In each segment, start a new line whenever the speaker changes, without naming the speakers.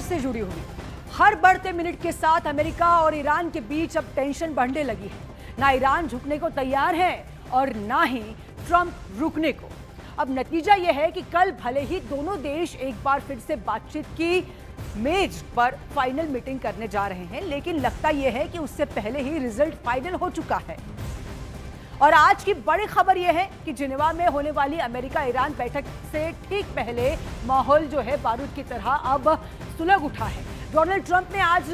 से जुड़ी हुई। हर बढ़ते मिनट के साथ अमेरिका और ईरान के बीच अब टेंशन बढ़ने लगी है। ना ईरान झुकने को तैयार है और ना ही ट्रंप रुकने को। अब नतीजा यह है कि कल भले ही दोनों देश एक बार फिर से बातचीत की मेज पर फाइनल मीटिंग करने जा रहे हैं, लेकिन लगता यह है कि उससे पहले ही रिजल्ट फाइनल हो चुका है। और आज की बड़ी खबर यह है कि जिनेवा में होने वाली अमेरिका ईरान बैठक से ठीक पहले माहौल जो है बारूद की तरह अब सुलग उठा है। डोनाल्ड ट्रंप ने आज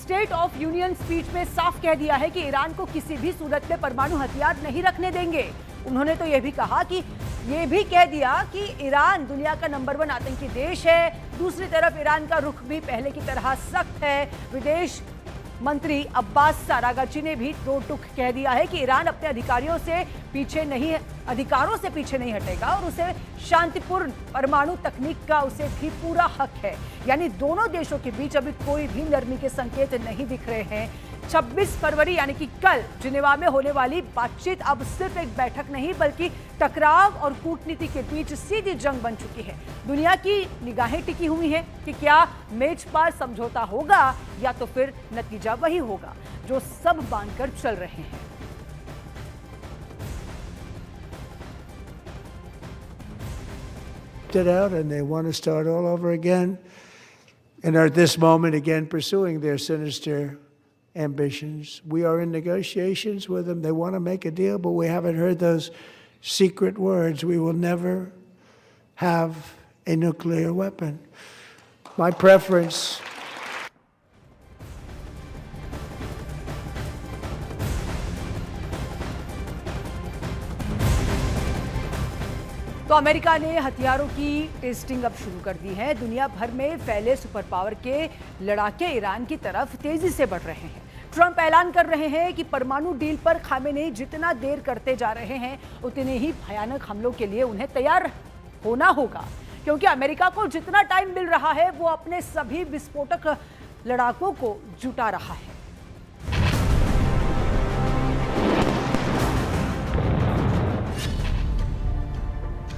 स्टेट ऑफ यूनियन स्पीच में साफ कह दिया है कि ईरान को किसी भी सूरत में परमाणु हथियार नहीं रखने देंगे। उन्होंने तो यह भी कहा कि ये भी कह दिया कि ईरान दुनिया का नंबर 1 आतंकी देश है। दूसरी तरफ ईरान का रुख भी पहले की तरह सख्त है। विदेश मंत्री अब्बास अरागची ने भी दो टूक कह दिया है कि ईरान अपने अधिकारों से पीछे नहीं हटेगा और उसे शांतिपूर्ण परमाणु तकनीक का उसे भी पूरा हक है। यानी दोनों देशों के बीच अभी कोई भी नरमी के संकेत नहीं दिख रहे हैं। 26 फरवरी यानी कि कल जिनेवा में होने वाली बातचीत अब सिर्फ एक बैठक नहीं बल्कि टकराव और कूटनीति के बीच सीधी जंग बन चुकी है। दुनिया की निगाहें टिकी हुई हैं कि क्या मेज पर समझौता होगा या तो फिर नतीजा वही होगा जो सब बांधकर चल रहे हैं।
Out and they want to start all over again and are at this moment again pursuing their sinister ambitions. We are in negotiations with them. They want to make a deal, but we haven't heard those secret words. We will never have a nuclear weapon. My preference.
तो America ने हथियारों की testing अब शुरू कर दी है। दुनिया भर में फैले सुपर पावर के लड़ाके ईरान की तरफ तेजी से बढ़ रहे हैं। ट्रंप ऐलान कर रहे हैं कि परमाणु डील पर खामेनेई जितना देर करते जा रहे हैं उतने ही भयानक हमलों के लिए उन्हें तैयार होना होगा, क्योंकि अमेरिका को जितना टाइम मिल रहा है वो अपने सभी विस्फोटक लड़ाकों को जुटा रहा है।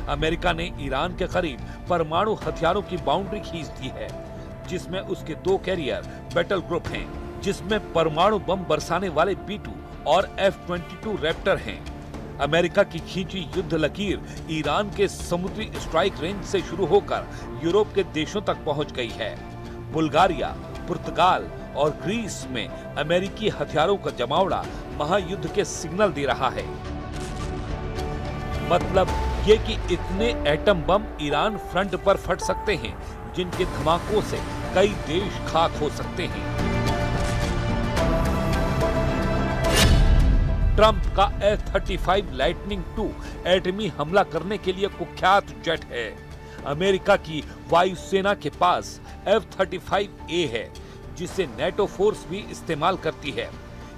अमेरिका ने ईरान के करीब परमाणु हथियारों की बाउंड्री खींच दी है, जिसमें उसके 2 कैरियर बैटल ग्रुप हैं, जिसमें परमाणु बम बरसाने वाले B-2 और F-22 रैप्टर हैं। अमेरिका की खींची युद्ध लकीर ईरान के समुद्री स्ट्राइक रेंज से शुरू होकर यूरोप के देशों तक पहुंच गई है। बुल्गारिया, पुर्तगाल और ग्रीस में अमेरिकी हथियारों का जमावड़ा महायुद्ध के सिग्नल दे रहा है। मतलब ये कि इतने एटम बम ईरान फ्रंट पर फट सकते हैं जिनके धमाकों से कई देश खाक हो सकते हैं। ट्रंप का F-35 लाइटनिंग II एटमी हमला करने के लिए कुख्यात जेट है। अमेरिका की वायुसेना के पास F-35A है, जिसे नेटो फोर्स भी इस्तेमाल करती है।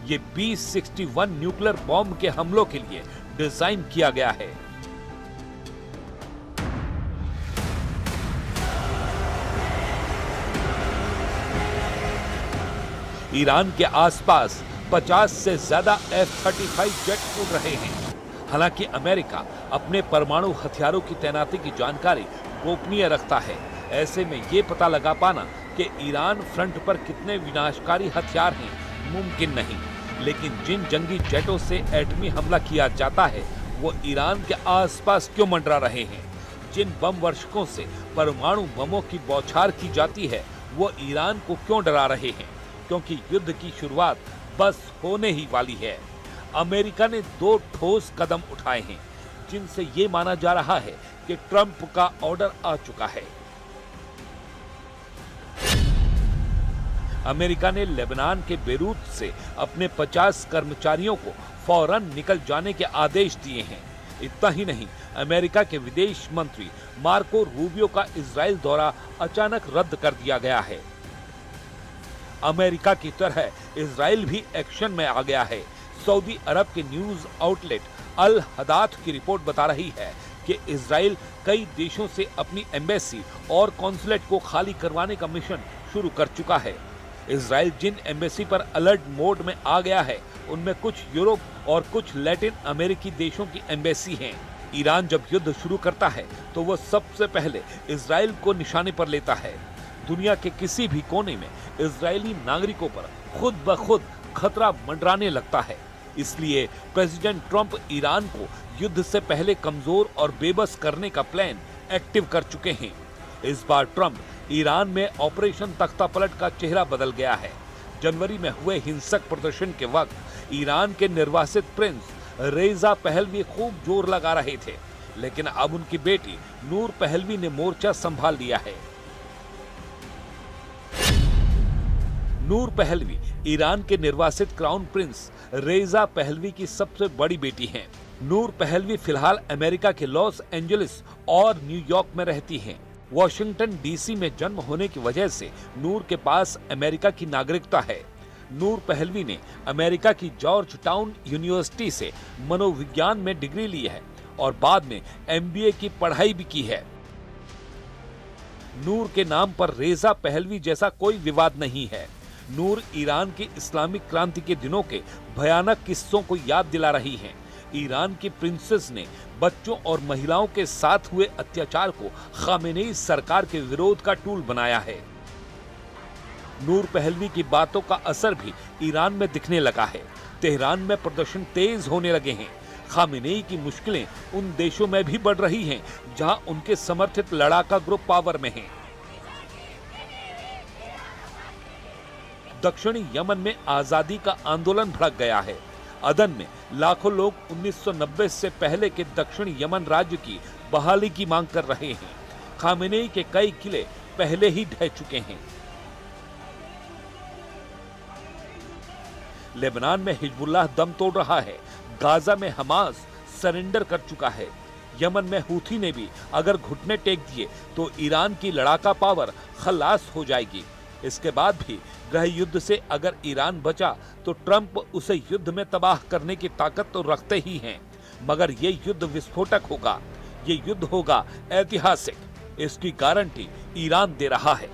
ये B-61 न्यूक्लियर बॉम्ब के हमलों के लिए डिजाइन किया गया है। ईरान के आसपास 50 से ज्यादा F-35 जेट उड़ रहे हैं। हालांकि अमेरिका अपने परमाणु हथियारों की तैनाती की जानकारी गोपनीय रखता है। ऐसे में ये पता लगा पाना कि ईरान फ्रंट पर कितने विनाशकारी हथियार हैं मुमकिन नहीं। लेकिन जिन जंगी जेटों से एटमी हमला किया जाता है वो ईरान के आसपास क्यों मंडरा रहे हैं? जिन बम वर्षकों से परमाणु बमों की बौछार की जाती है वो ईरान को क्यों डरा रहे हैं? क्योंकि युद्ध की शुरुआत बस होने ही वाली है। अमेरिका ने 2 ठोस कदम उठाए हैं, जिनसे ये माना जा रहा है कि ट्रंप का ऑर्डर आ चुका है। अमेरिका ने लेबनान के बेरूत से अपने 50 कर्मचारियों को फौरन निकल जाने के आदेश दिए हैं। इतना ही नहीं, अमेरिका के विदेश मंत्री मार्को रूबियो का इजराइल दौरा अचानक रद्द कर दिया गया है। अमेरिका की तरह इजराइल भी एक्शन में आ गया है। सऊदी अरब के न्यूज आउटलेट अल हदात की रिपोर्ट बता रही है कि इजराइल कई देशों से अपनी एम्बेसी और कॉन्सुलेट को खाली करवाने का मिशन शुरू कर चुका है। इजराइल जिन एम्बेसी पर अलर्ट मोड में आ गया है उनमें कुछ यूरोप और कुछ लैटिन अमेरिकी देशों की एम्बेसी हैं। ईरान जब युद्ध शुरू करता है तो वह सबसे पहले इजराइल को निशाने पर लेता है। दुनिया के किसी भी कोने में इजरायली नागरिकों पर खुद ब खुद खतरा मंडराने लगता है। इसलिए प्रेसिडेंट ट्रंप ईरान को युद्ध से पहले कमजोर और बेबस करने का प्लान एक्टिव कर चुके हैं। इस बार ट्रंप ईरान में ऑपरेशन तख्तापलट का चेहरा बदल गया है। जनवरी में हुए हिंसक प्रदर्शन के वक्त ईरान के निर्वासित प्रिंस रेजा पहलवी खूब जोर लगा रहे थे, लेकिन अब उनकी बेटी नूर पहलवी ने मोर्चा संभाल लिया है। नूर पहलवी ईरान के निर्वासित क्राउन प्रिंस रेजा पहलवी की सबसे बड़ी बेटी हैं। नूर पहलवी फिलहाल अमेरिका के लॉस एंजलिस और न्यूयॉर्क में रहती हैं। वॉशिंगटन डीसी में जन्म होने की वजह से नूर के पास अमेरिका की नागरिकता है। नूर पहलवी ने अमेरिका की जॉर्ज टाउन यूनिवर्सिटी से मनोविज्ञान में डिग्री ली है और बाद में MBA की पढ़ाई भी की है। नूर के नाम पर रेजा पहलवी जैसा कोई विवाद नहीं है। नूर ईरान की इस्लामिक क्रांति के दिनों के भयानक किस्सों को याद दिला रही हैं। ईरान की प्रिंसेस ने बच्चों और महिलाओं के साथ हुए अत्याचार को खामेनेई सरकार के विरोध का टूल बनाया है। नूर पहलवी की बातों का असर भी ईरान में दिखने लगा है। तेहरान में प्रदर्शन तेज होने लगे हैं। खामेनेई की मुश्किलें उन देशों में भी बढ़ रही हैं जहां उनके समर्थित लड़ाका ग्रुप पावर में हैं। दक्षिणी यमन में आजादी का आंदोलन भड़क गया है। अदन में लाखों लोग 1990 से पहले के दक्षिण यमन राज्य की बहाली की मांग कर रहे हैं। खामेनेई के कई किले पहले ही ढह चुके हैं। लेबनान में हिजबुल्लाह दम तोड़ रहा है। गाजा में हमास सरेंडर कर चुका है। यमन में हूथी ने भी अगर घुटने टेक दिए तो ईरान की लड़ाका पावर खलास हो जाएगी। इसके बाद भी गृह युद्ध से अगर ईरान बचा तो ट्रंप उसे युद्ध में तबाह करने की ताकत तो रखते ही हैं, मगर ये युद्ध विस्फोटक होगा। ये युद्ध होगा ऐतिहासिक। इसकी गारंटी ईरान दे रहा है।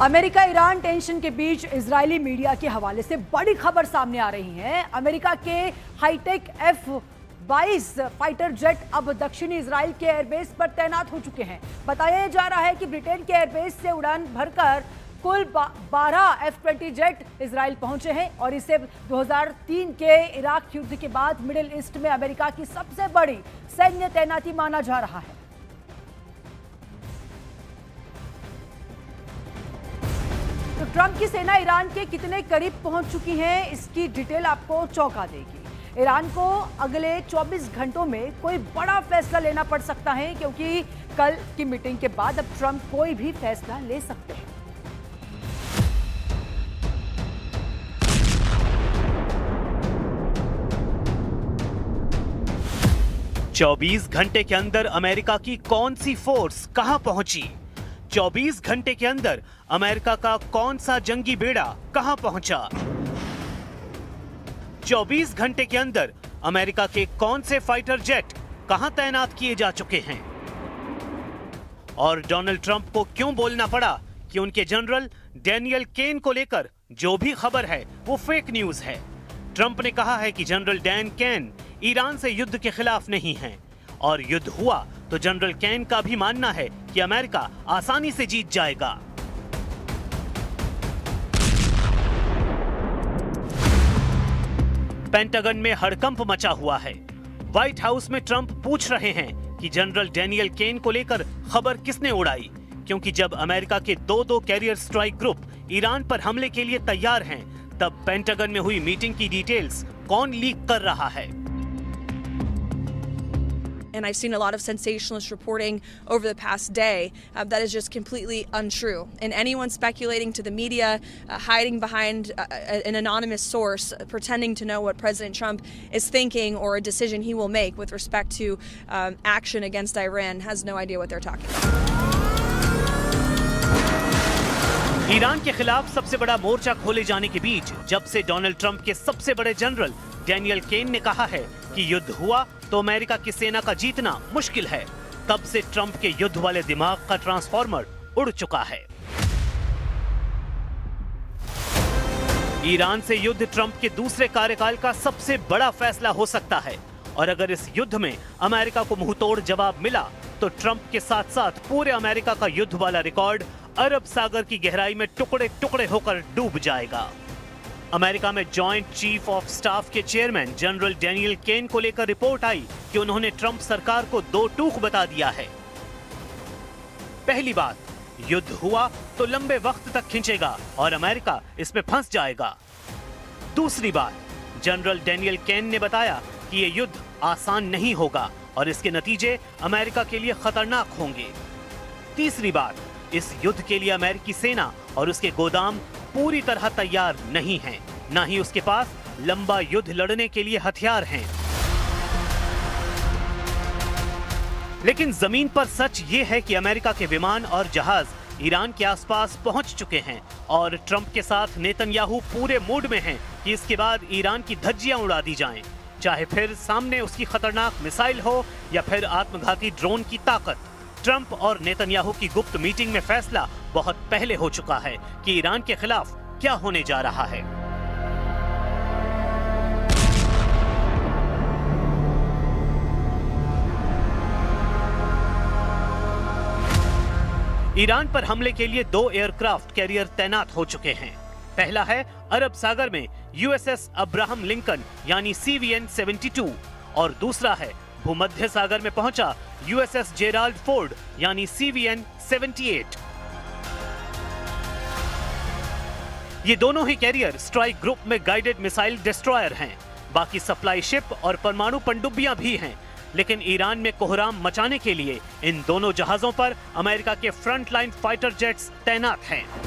अमेरिका ईरान टेंशन के बीच इजरायली मीडिया के हवाले से बड़ी खबर सामने आ रही है। अमेरिका के हाईटेक F-22 फाइटर जेट अब दक्षिणी इजराइल के एयरबेस पर तैनात हो चुके हैं। बताया जा रहा है कि ब्रिटेन के एयरबेस से उड़ान भरकर कुल 12 F-20 जेट इजराइल पहुंचे हैं और इसे 2003 के इराक युद्ध के बाद मिडिल ईस्ट में अमेरिका की सबसे बड़ी सैन्य तैनाती माना जा रहा है। तो ट्रंप की सेना ईरान के कितने करीब पहुंच चुकी है, इसकी डिटेल आपको चौंका देगी। ईरान को अगले 24 घंटों में कोई बड़ा फैसला लेना पड़ सकता है, क्योंकि कल की मीटिंग के बाद अब ट्रंप कोई भी फैसला ले सकते हैं।
चौबीस घंटे के अंदर अमेरिका की कौन सी फोर्स कहां पहुंची? 24 घंटे के अंदर अमेरिका का कौन सा जंगी बेड़ा कहां पहुंचा? 24 घंटे के अंदर अमेरिका के कौन से फाइटर जेट कहां तैनात किए जा चुके हैं? और डोनाल्ड ट्रंप को क्यों बोलना पड़ा कि उनके जनरल डैनियल केन को लेकर जो भी खबर है वो फेक न्यूज है? ट्रंप ने कहा है कि जनरल डैन केन ईरान से युद्ध के खिलाफ नहीं है, और युद्ध हुआ तो जनरल केन का भी मानना है कि अमेरिका आसानी से जीत जाएगा। पेंटागन में हड़कंप मचा हुआ है। व्हाइट हाउस में ट्रंप पूछ रहे हैं कि जनरल डैनियल केन को लेकर खबर किसने उड़ाई, क्योंकि जब अमेरिका के दो कैरियर स्ट्राइक ग्रुप ईरान पर हमले के लिए तैयार हैं, तब पेंटागन में हुई मीटिंग की डिटेल्स कौन लीक कर रहा है?
And I've seen a lot of sensationalist reporting over the past day that is just completely untrue. And anyone speculating to the media, hiding behind an anonymous source, pretending to know what President Trump is thinking or a decision he will make with respect to action against Iran has no idea what they're talking about.
Iran के खिलाफ सबसे बड़ा मोर्चा खोले जाने के बीच जब से Donald Trump के सबसे बड़े जनरल डैनियल केन ने कहा है कि युद्ध हुआ तो अमेरिका की सेना का जीतना मुश्किल है। तब से ट्रंप के युद्ध वाले दिमाग का ट्रांसफॉर्मर उड़ चुका है। ईरान से युद्ध ट्रंप के दूसरे कार्यकाल का सबसे बड़ा फैसला हो सकता है और अगर इस युद्ध में अमेरिका को मुंहतोड़ जवाब मिला तो ट्रंप के साथ साथ पूरे अमेरिका का युद्ध वाला रिकॉर्ड अरब सागर की गहराई में टुकड़े टुकड़े होकर डूब जाएगा। अमेरिका में जॉइंट चीफ ऑफ स्टाफ के चेयरमैन जनरल डैनियल केन को लेकर रिपोर्ट आई कि उन्होंने ट्रंप सरकार को दो टूक बता दिया है। पहली बात, युद्ध हुआ तो लंबे वक्त तक खिंचेगा और अमेरिका इसमें फंस जाएगा। दूसरी बात, जनरल डैनियल केन ने बताया कि यह युद्ध आसान नहीं होगा और इसके नतीजे अमेरिका के लिए खतरनाक होंगे। तीसरी बात, इस युद्ध के लिए अमेरिकी सेना और उसके गोदाम पूरी तरह तैयार नहीं हैं, ना ही उसके पास लंबा युद्ध लड़ने के लिए हथियार हैं। लेकिन जमीन पर सच ये है कि अमेरिका के विमान और जहाज ईरान के आसपास पहुंच चुके हैं और ट्रंप के साथ नेतन्याहू पूरे मूड में हैं कि इसके बाद ईरान की धज्जियां उड़ा दी जाएं, चाहे फिर सामने उसकी खतरनाक मिसाइल हो या फिर आत्मघाती ड्रोन की ताकत। ट्रंप और नेतन्याहू की गुप्त मीटिंग में फैसला बहुत पहले हो चुका है कि ईरान के खिलाफ क्या होने जा रहा है। ईरान पर हमले के लिए 2 एयरक्राफ्ट कैरियर तैनात हो चुके हैं। पहला है अरब सागर में यूएसएस अब्राहम लिंकन यानी CVN-72 और दूसरा है भूमध्य सागर में पहुंचा यूएसएस जेराल्ड फोर्ड यानी CVN-78। ये दोनों ही कैरियर स्ट्राइक ग्रुप में गाइडेड मिसाइल डिस्ट्रॉयर हैं। बाकी सप्लाई शिप और परमाणु पनडुब्बियां भी हैं। लेकिन ईरान में कोहराम मचाने के लिए इन दोनों जहाजों पर अमेरिका के फ्रंटलाइन फाइटर जेट्स तैनात हैं।